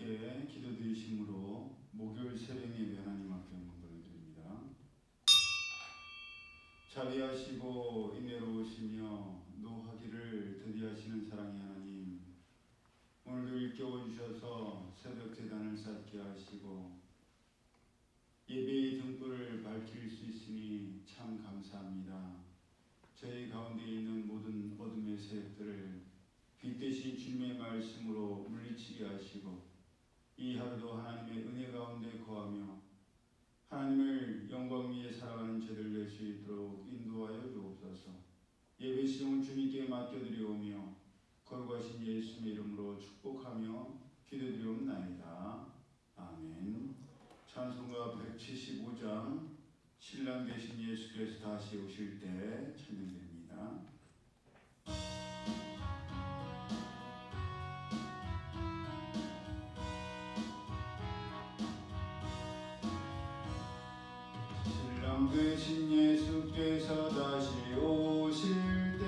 함께 기도드리심으로 목요일 새벽 예배 하나님 앞에 영광 돌려드립니다. 자비하시고 인내로우시며 노하기를 더디하시는 사랑의 하나님, 오늘도 일깨워 주셔서 새벽 제단을 쌓게 하시고 예배의 등불을 밝힐 수 있으니 참 감사합니다. 저희 가운데 있는 모든 어둠의 세력들을 빛 대신 주님의 말씀으로 물리치게 하시고 이 하루도 하나님의 은혜 가운데 거하며 하나님을 영광 위에 살아가는 저희들 될 수 있도록 인도하여 주옵소서. 예배 시종을 주님께 맡겨드리오며 거룩하신 예수님의 이름으로 축복하며 기도드리옵나이다. 아멘. 찬송가 175장 신랑 되신 예수께서 다시 오실 때 찬양됩니다. 신랑 되신 예수께서 다시 오실 때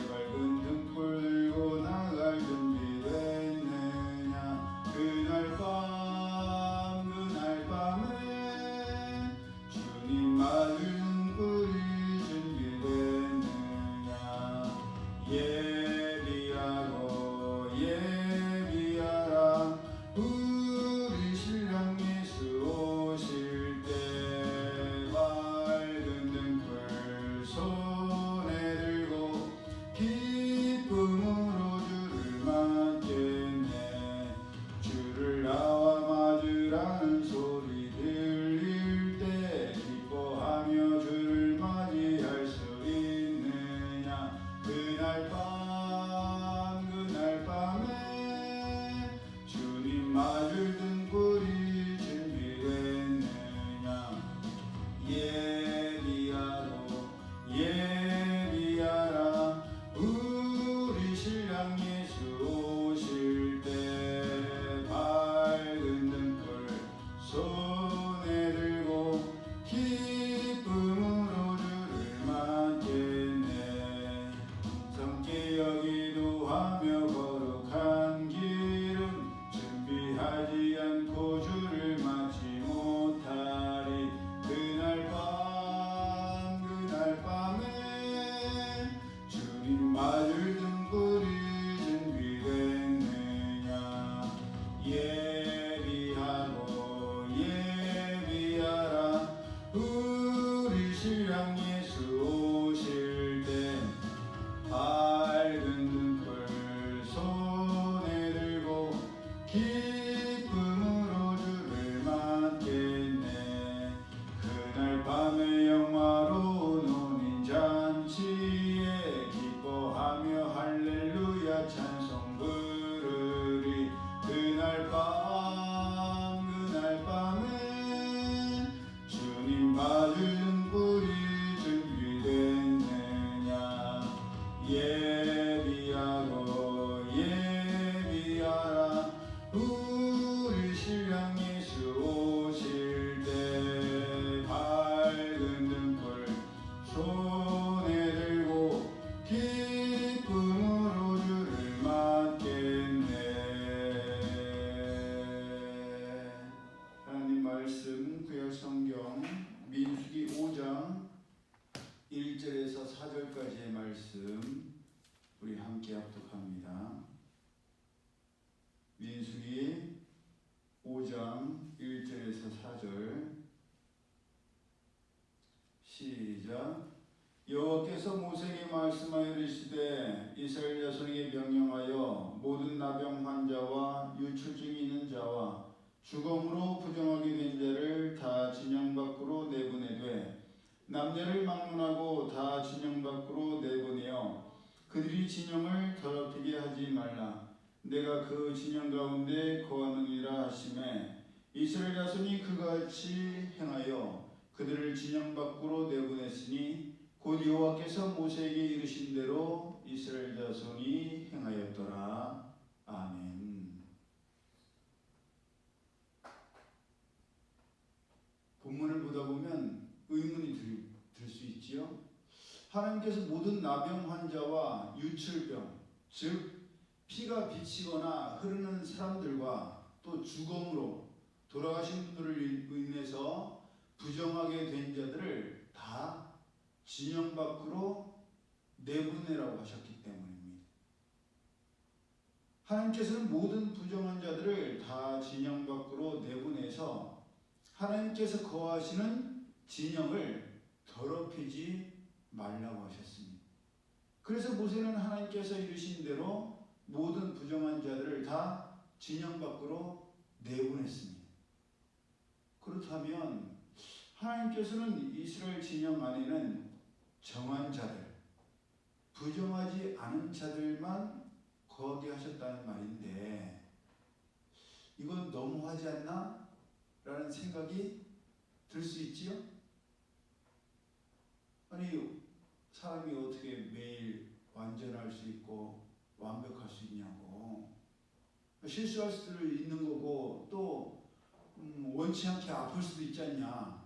밝은 등불 들고 나갈 준비됐느냐. 그날 밤에 주님 맞을 등불이 준비됐느냐. 예비하라 우리 신랑 예수 오실 때 밝은 등불 손에 들고 기쁨으로 주를 맞겠네. 주를 나와 맞으라는 소리 들릴 때 기뻐하며 주를 맞이할 수 있느냐. 그날 밤에 주님 맞을 등불이 준비됐느냐. 예비하라 우리 신랑 예수 오실 때 밝은 등불 손에 들고 기쁨으로 주를 맞겠네. 성께 여기도 하며 거룩한 기름 준비하지 않고 주를 맞지 못하리. 그날 밤에 주님 맞을 등불이 준비됐느냐. 예비하라 우리 신랑 예수 오실 때 밝은 등불 손에 들고 기쁨으로 주를 맞겠네. 그날 밤에 영화로운 혼인잔치에 기뻐하며 할렐루야 찬송 부르리. 그날 밤에 주님 맞을 등불이 준비됐느냐. 예비하라 우리 신랑 예수 오실 때 밝은 등불 손에 들고 기쁨으로 주를 맞겠네. 하나님 말씀 구약 성경 민수기 5장 1절에서 4절까지의 말씀 우리 함께 합독합니다. 민수기 5장 1절에서 4절 시작. 여호와께서 모세에게 말씀하여 이르시되 이스라엘 자손에게 명령하여 모든 나병 환자와 유출증이 있는 자와 죽음으로 부정하게 된 자를 다 진영 밖으로 내보내되 남녀를 막론하고 다 진영 밖으로 내보내어 그들이 진영을 더럽히게 하지 말라. 내가 그 진영 가운데 거하느니라 하시매 이스라엘 자손이 그같이 행하여 그들을 진영 밖으로 내보냈으니 곧 여호와께서 모세에게 이르신 대로 이스라엘 자손이 행하였더라. 아멘. 본문을 보다 보면 의문이 들 수 있지요. 하나님께서 모든 나병 환자와 유출병, 즉 피가 비치거나 흐르는 사람들과 또 죽음으로 돌아가신 분들을 인해서 부정하게 된 자들을 다 진영 밖으로 내보내라고 하셨기 때문입니다. 하나님께서는 모든 부정한 자들을 다 진영 밖으로 내보내서 하나님께서 거하시는 진영을 더럽히지 말라고 하셨습니다. 그래서 모세는 하나님께서 이르신 대로 모든 부정한 자들을 다 진영 밖으로 내보냈습니다. 그렇다면 하나님께서는 이스라엘 진영 안에는 정한 자들, 부정하지 않은 자들만 거하게 하셨다는 말인데 이건 너무하지 않나? 라는 생각이 들 수 있지요? 아니, 사람이 어떻게 매일 완전할 수 있고 완벽할 수 있냐고. 실수할 수도 있는 거고 또 원치 않게 아플 수도 있지 않냐.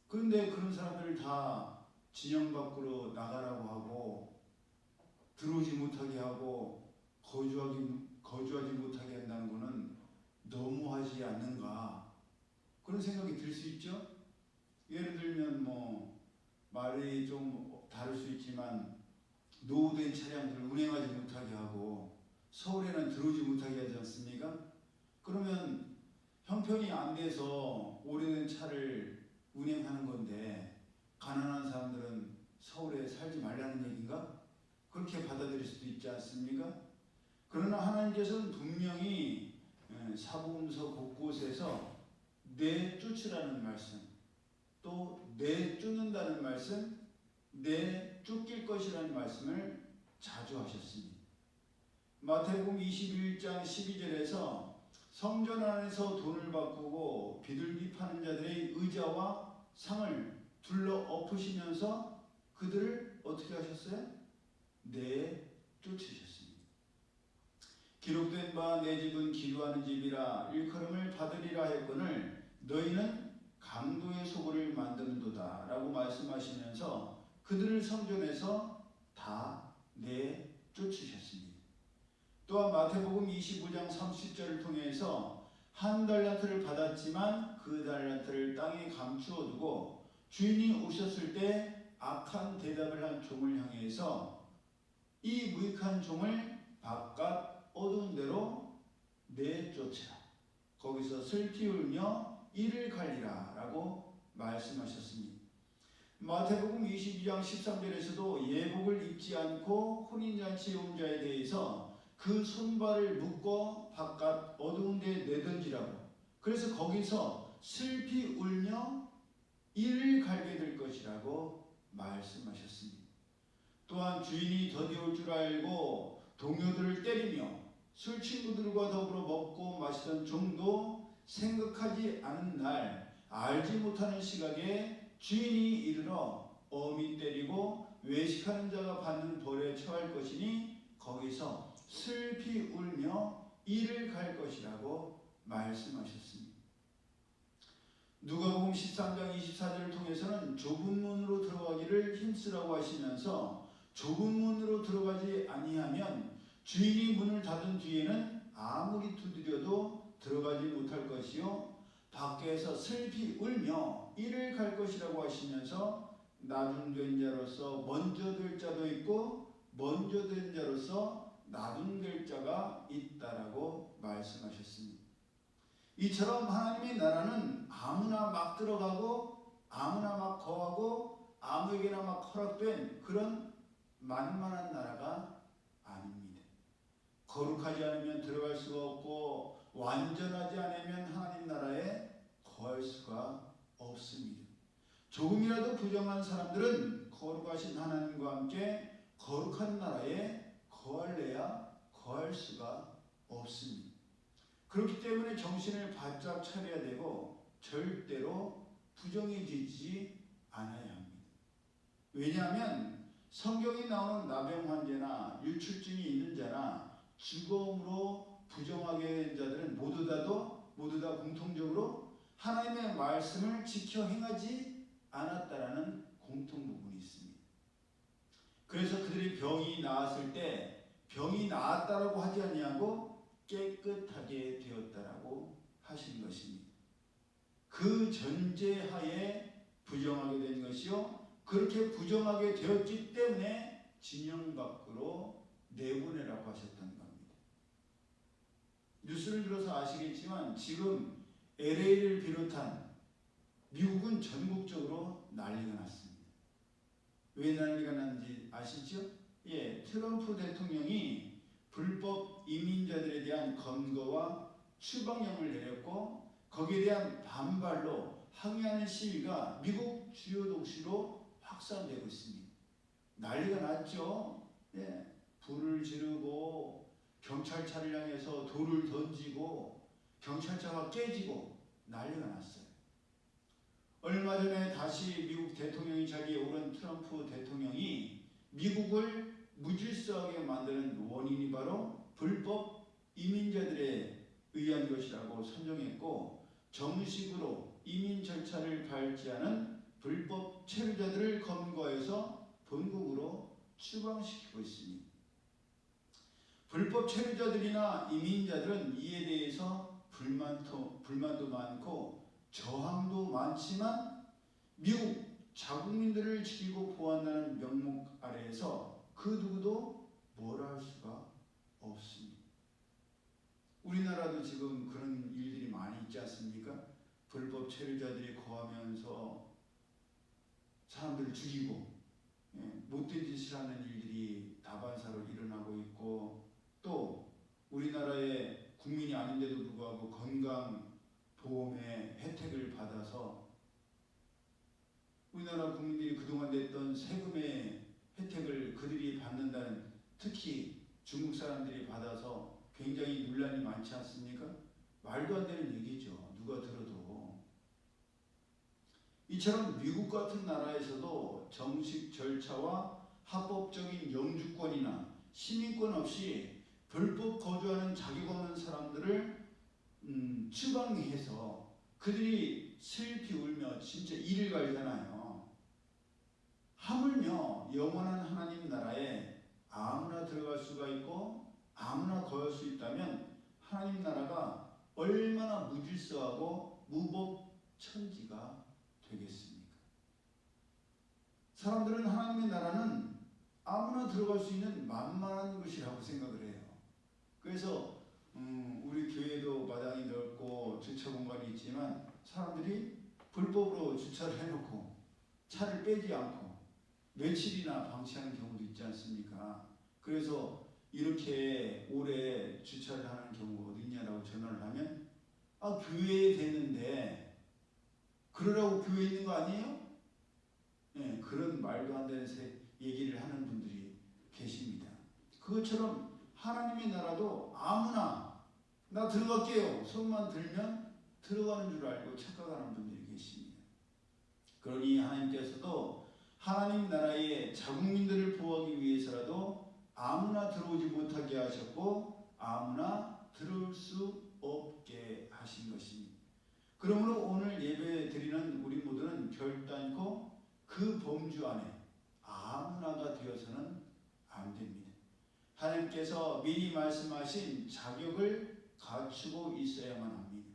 그런데 그런 사람들을 다 진영 밖으로 나가라고 하고 들어오지 못하게 하고 거주하지 못하게 한다는 것은 너무하지 않는가, 그런 생각이 들 수 있죠. 예를 들면 말이 좀 다를 수 있지만 노후된 차량들을 운행하지 못하게 하고 서울에는 들어오지 못하게 하지 않습니까? 그러면 형편이 안 돼서 오래된 차를 운행하는 건데 가난한 사람들은 서울에 살지 말라는 얘기인가? 그렇게 받아들일 수도 있지 않습니까? 그러나 하나님께서는 분명히 사복음서 곳곳에서 내쫓으라는 말씀, 또 내쫓는다는 말씀, 내쫓길 것이라는 말씀을 자주 하셨습니다. 마태복음 21장 12절에서 성전 안에서 돈을 바꾸고 비둘기 파는 자들의 의자와 상을 둘러 엎으시면서 그들을 어떻게 하셨어요? 내쫓으셨습니다. 기록된 바 내 집은 기도하는 집이라 일컬음을 받으리라 했거늘 너희는 강도의 소굴을 만드는도다 라고 말씀하시면서 그들을 성전에서 다 내쫓으셨습니다. 또한 마태복음 25장 30절을 통해서 한 달란트를 받았지만 그 달란트를 땅에 감추어 두고 주인이 오셨을 때 악한 대답을 한 종을 향해서 이 무익한 종을 바깥 어두운 데로 내쫓으라. 거기서 슬피 울며 이를 갈리라 라고 말씀하셨습니다. 마태복음 22장 13절에서도 예복을 입지 않고 혼인잔치에 온 자에 대해서 그 손발을 묶어 바깥 어두운 데 내던지라고, 그래서 거기서 슬피 울며 이를 갈게 될 것이라고 말씀하셨습니다. 또한 주인이 더디올 줄 알고 동료들을 때리며 술 친구들과 더불어 먹고 마시던 종도 생각하지 않은 날 알지 못하는 시각에 주인이 이르러 엄히 때리고 외식하는 자가 받는 벌에 처할 것이니 거기서 슬피 울며 이를 갈 것이라고 말씀하셨습니다. 누가복음 13장 24절을 통해서는 좁은 문으로 들어가기를 힘쓰라고 하시면서 좁은 문으로 들어가지 아니하면 주인이 문을 닫은 뒤에는 아무리 두드려도 들어가지 못할 것이요 밖에서 슬피 울며 이를 갈 것이라고 하시면서 나중된 자로서 먼저 될 자도 있고 먼저 된 자로서 나중될 자가 있다라고 말씀하셨습니다. 이처럼 하나님의 나라는 아무나 막 들어가고 아무나 막 거하고 아무에게나 막 허락된 그런 만만한 나라가 아닙니다. 거룩하지 않으면 들어갈 수가 없고 완전하지 않으면 하나님 나라에 거할 수가 없습니다. 조금이라도 부정한 사람들은 거룩하신 하나님과 함께 거룩한 나라에 거할래야 거할 수가 없습니다. 그렇기 때문에 정신을 바짝 차려야 되고 절대로 부정해지지 않아야 합니다. 왜냐하면 성경에 나오는 나병 환자나 유출증이 있는 자나 죽음으로 부정하게 된 자들은 모두 다 공통적으로 하나님의 말씀을 지켜 행하지 않았다라는 공통 부분이 있습니다. 그래서 그들이 병이 나았을 때 병이 나았다라고 하지 아니하고 깨끗하게 되었다라고 그 전제하에 부정하게 된 것이요. 그렇게 부정하게 되었기 때문에 진영 밖으로 내보내라고 하셨던 겁니다. 뉴스를 들어서 아시겠지만 지금 LA를 비롯한 미국은 전국적으로 난리가 났습니다. 왜 난리가 났는지 아시죠? 예, 트럼프 대통령이 불법 이민자들에 대한 검거와 추방령을 내렸고 거기에 대한 반발로 항의하는 시위가 미국 주요 도시로 확산되고 있습니다. 난리가 났죠. 예, 불을 지르고 경찰차를 향해서 돌을 던지고 경찰차가 깨지고 난리가 났어요. 얼마 전에 다시 미국 대통령이 자리에 오른 트럼프 대통령이 미국을 무질서하게 만드는 원인이 바로 불법 이민자들에 의한 것이라고 선정했고 정식으로 이민 절차를 밟지 않은 불법 체류자들을 검거해서 본국으로 추방시키고 있습니다. 불법 체류자들이나 이민자들은 이에 대해서 불만도 많고 저항도 많지만 미국 자국민들을 지키고 보호한다는 명목 아래에서 그 누구도 뭐라 할 수가 없습니다. 우리나라도 지금 그런 일들이 많이 있지 않습니까? 불법 체류자들이 거하면서 사람들을 죽이고 못된 짓을 하는 일들이 다반사로 일어나고 있고 또 우리나라의 국민이 아닌데도 불구하고 건강보험의 혜택을 받아서 우리나라 국민들이 그동안 냈던 세금의 혜택을 그들이 받는다는 특히 중국 사람들이 받아서 굉장히 논란이 많지 않습니까? 말도 안 되는 얘기죠. 누가 들어도. 이처럼 미국 같은 나라에서도 정식 절차와 합법적인 영주권이나 시민권 없이 불법 거주하는 자격 없는 사람들을 추방해서 그들이 슬피 울며 진짜 이를 갈잖아요. 하물며 영원한 하나님 나라에 아무나 들어갈 수가 있고 아무나 거할 수 있다면 하나님 나라가 얼마나 무질서하고 무법천지가 되겠습니까? 사람들은 하나님의 나라는 아무나 들어갈 수 있는 만만한 것이라고 생각을 해요. 그래서 우리 교회도 마당이 넓고 주차 공간이 있지만 사람들이 불법으로 주차를 해놓고 차를 빼지 않고 며칠이나 방치하는 경우도 있지 않습니까? 그래서 이렇게 오래 주차를 하는 경우가 어디 있냐라고 전화를 하면 교회에 됐는데 그러라고 교회에 있는 거 아니에요? 네, 그런 말도 안 되는 얘기를 하는 분들이 계십니다. 그것처럼 하나님의 나라도 아무나 나 들어갈게요 손만 들면 들어가는 줄 알고 착각하는 분들이 계십니다. 그러니 하나님께서도 하나님 나라의 자국민들을 보호하기 위해서라도 아무나 들어오지 못하게 하셨고 아무나 들어올 수 없게 하신 것입니다. 그러므로 오늘 예배 드리는 우리 모두는 결단코 그 범주 안에 아무나가 되어서는 안 됩니다. 하나님께서 미리 말씀하신 자격을 갖추고 있어야만 합니다.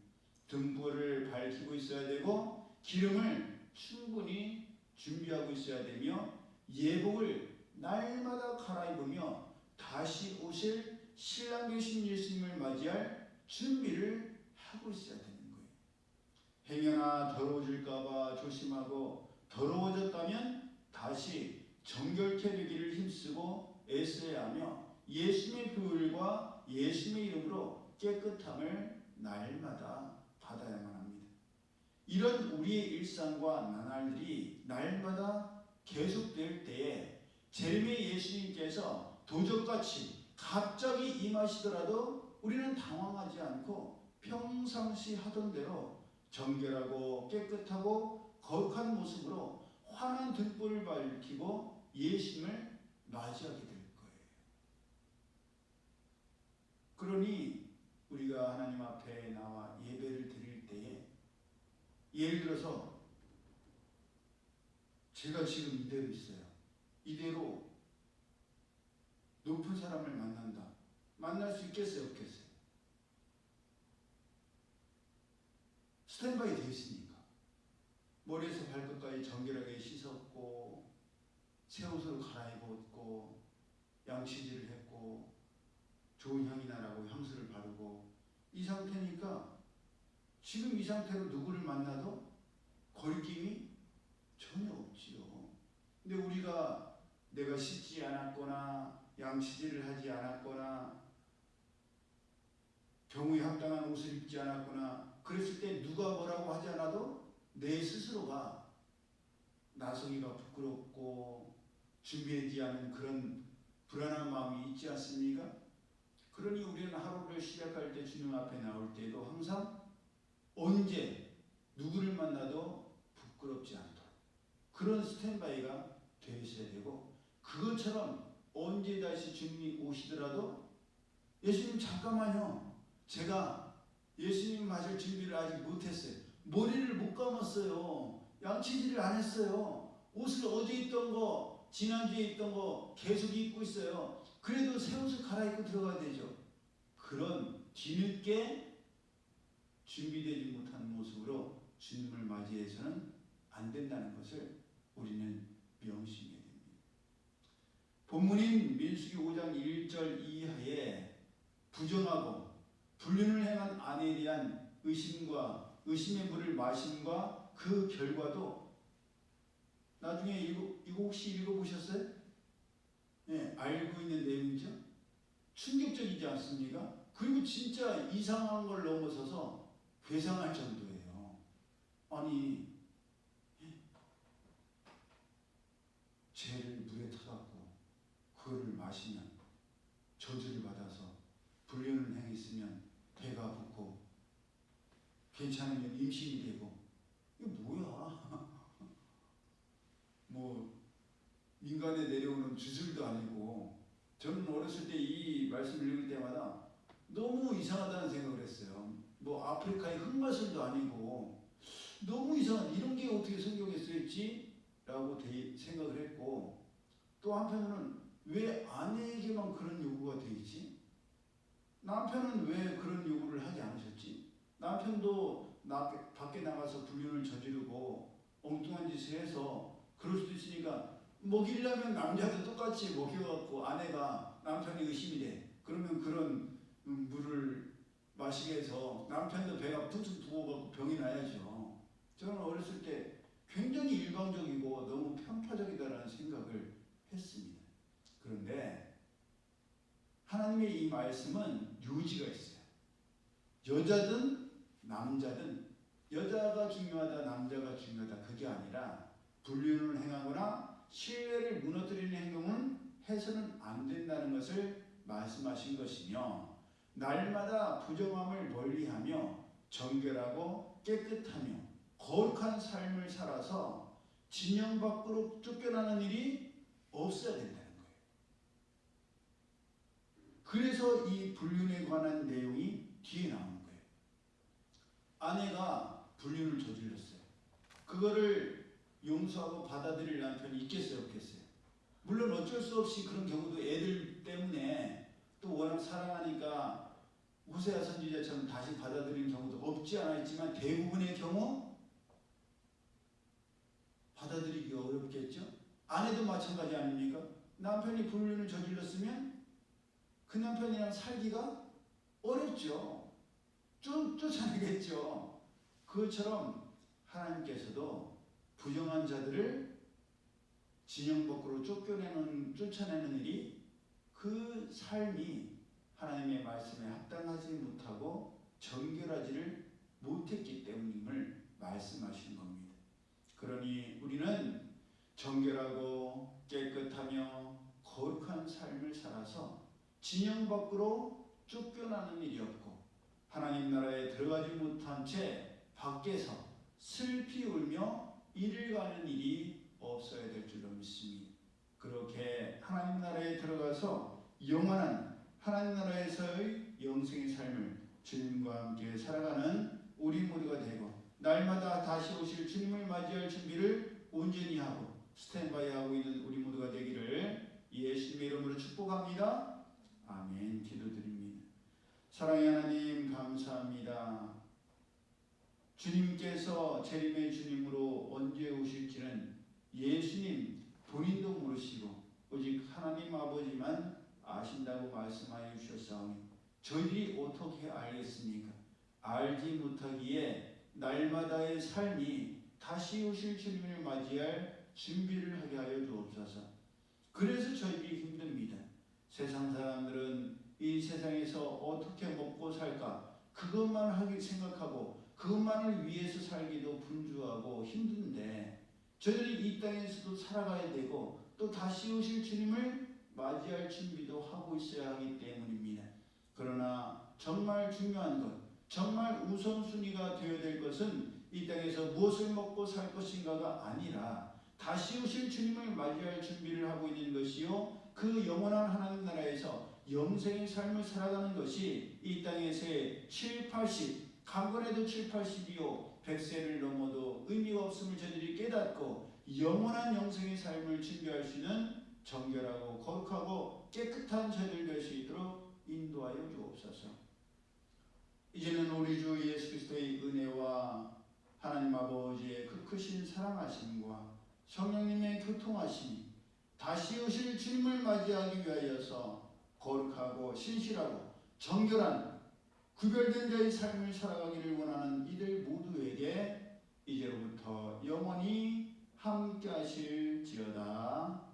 등불을 밝히고 있어야 되고 기름을 충분히 준비하고 있어야 되며 예복을 날마다 갈아입으며 다시 오실 신랑 되신 예수님을 맞이할 준비를 하고 있어야 되는 거예요. 행여나 더러워질까봐 조심하고 더러워졌다면 다시 정결케 되기를 힘쓰고 애써야 하며 예수님의 보혈과 예수님의 이름으로 깨끗함을 날마다 받아야만 합니다. 이런 우리의 일상과 나날들이 날마다 계속될 때에 재림의 예수님께서 도적같이 갑자기 임하시더라도 우리는 당황하지 않고 평상시 하던 대로 정결하고 깨끗하고 거룩한 모습으로 환한 등불을 밝히고 예수님을 맞이하게 될 거예요. 그러니 우리가 하나님 앞에 나와 예배를 드릴 때에 예를 들어서 제가 지금 이대로 있어요. 이대로 높은 사람을 만난다. 만날 수 있겠어요? 없겠어요? 스탠바이 되어 있으니까. 머리에서 발끝까지 정결하게 씻었고 새 옷으로 갈아입었고 양치질을 했고 좋은 향이 나라고 향수를 바르고 이 상태니까 지금 이 상태로 누구를 만나도 거리낌이 전혀 없지요. 근데 우리가 내가 씻지 않았거나 양치질을 하지 않았거나 경우에 합당한 옷을 입지 않았거나 그랬을 때 누가 뭐라고 하지 않아도 내 스스로가 나서기가 부끄럽고 준비하지 않은 그런 불안한 마음이 있지 않습니까? 그러니 우리는 하루를 시작할 때 주님 앞에 나올 때도 항상 언제 누구를 만나도 부끄럽지 않도록 그런 스탠바이가 되어 있어야 되고 그것처럼 언제 다시 주님이 오시더라도 예수님 잠깐만요. 제가 예수님 맞을 준비를 아직 못했어요. 머리를 못 감았어요. 양치질을 안 했어요. 옷을 어제 입던 거 지난주에 입던 거 계속 입고 있어요. 그래도 새 옷을 갈아입고 들어가야 되죠. 그런 뒤늦게 준비되지 못한 모습으로 주님을 맞이해서는 안 된다는 것을 우리는 명심해야 됩니다. 본문인 민수기 5장 1절 이하에 부정하고 불륜을 행한 아내에 대한 의심의 물을 마심과 그 결과도 나중에 이거 혹시 읽어보셨어요? 네, 알고 있는 내용이죠. 충격적이지 않습니까? 그리고 진짜 이상한 걸 넘어서서 괴상할 정도예요. 아니 죄를 물에 타갖고 그거를 마시면 저주를 받아서 불륜을 행했으면 배가 붓고 괜찮으면 임신이 되고 이거 뭐야? 뭐 민간에 내려오는 주술도 아니고 저는 어렸을 때 이 말씀을 읽을 때마다 너무 이상하다는 생각을 했어요. 뭐 아프리카의 흑마술도 아니고 너무 이상한 이런 게 어떻게 성경에 쓰였지? 라고 생각을 했고 또 한편으로는 왜 아내에게만 그런 요구가 돼 있지? 남편은 왜 그런 요구를 하지 않으셨지? 남편도 밖에 나가서 불륜을 저지르고 엉뚱한 짓을 해서 그럴 수도 있으니까 먹이려면 남자도 똑같이 먹여갖고 아내가 남편이 의심이 돼. 그러면 그런 물을 마시게 해서 남편도 배가 툭툭 부어갖고 병이 나야죠. 저는 어렸을 때 굉장히 일방적이고 너무 편파적이다라는 생각을 했습니다. 그런데 하나님의 이 말씀은 요지가 있어요. 여자든 남자든 여자가 중요하다 남자가 중요하다 그게 아니라 불륜을 행하거나 신뢰를 무너뜨리는 행동은 해서는 안 된다는 것을 말씀하신 것이며 날마다 부정함을 멀리하며 정결하고 깨끗하며 거룩한 삶을 살아서 진영 밖으로 쫓겨나는 일이 없어야 된다는 거예요. 그래서 이 불륜에 관한 내용이 뒤에 나오는 거예요. 아내가 불륜을 저질렀어요. 그거를 용서하고 받아들일 남편이 있겠어요, 없겠어요? 물론 어쩔 수 없이 그런 경우도 애들 때문에 또 워낙 사랑하니까 호세아 선지자처럼 다시 받아들이는 경우도 없지 않아 있지만 대부분의 경우 받아들이기 어렵겠죠? 아내도 마찬가지 아닙니까? 남편이 불륜을 저질렀으면 그 남편이랑 살기가 어렵죠. 쫓아내겠죠. 그것처럼 하나님께서도 부정한 자들을 진영 밖으로 쫓아내는 일이 그 삶이 하나님의 말씀에 합당하지 못하고 정결하지를 못했기 때문임을 말씀하신 겁니다. 그러니 우리는 정결하고 깨끗하며 거룩한 삶을 살아서 진영 밖으로 쫓겨나는 일이 없고 하나님 나라에 들어가지 못한 채 밖에서 슬피 울며 이를 가는 일이 없어야 될 줄로 믿습니다. 그렇게 하나님 나라에 들어가서 영원한 하나님 나라에서의 영생의 삶을 주님과 함께 살아가는 우리 모두가 되고 날마다 다시 오실 주님을 맞이할 준비를 온전히 하고 스탠바이하고 있는 우리 모두가 되기를 예수님의 이름으로 축복합니다. 아멘. 기도드립니다. 사랑의 하나님 감사합니다. 주님께서 재림의 주님으로 언제 오실지는 예수님 본인도 모르시고 오직 하나님 아버지만 아신다고 말씀하여 주셨사오니 저희들이 어떻게 알겠습니까? 알지 못하기에 날마다의 삶이 다시 오실 주님을 맞이할 준비를 하게 하여 주옵소서. 그래서 저희들이 힘듭니다. 세상 사람들은 이 세상에서 어떻게 먹고 살까 그것만 하기 생각하고 그것만을 위해서 살기도 분주하고 힘든데 저희들이 이 땅에서도 살아가야 되고 또 다시 오실 주님을 맞이할 준비도 하고 있어야 하기 때문입니다. 그러나 정말 중요한 것, 정말 우선순위가 되어야 될 것은 이 땅에서 무엇을 먹고 살 것인가가 아니라 다시 오실 주님을 맞이할 준비를 하고 있는 것이요 그 영원한 하나님 나라에서 영생의 삶을 살아가는 것이 이 땅에서의 7, 80, 강건해도 7, 80이요 100세를 넘어도 의미가 없음을 저들이 깨닫고 영원한 영생의 삶을 준비할 수 있는 정결하고 거룩하고 깨끗한 저들 될 수 있도록 인도하여 주옵소서. 이제는 우리 주 예수 그리스도의 은혜와 하나님 아버지의 그 크신 사랑하심과 성령님의 교통하심이 다시 오실 주님을 맞이하기 위하여서 거룩하고 신실하고 정결한 구별된 자의 삶을 살아가기를 원하는 이들 모두에게 이제로부터 영원히 함께 하실지어다.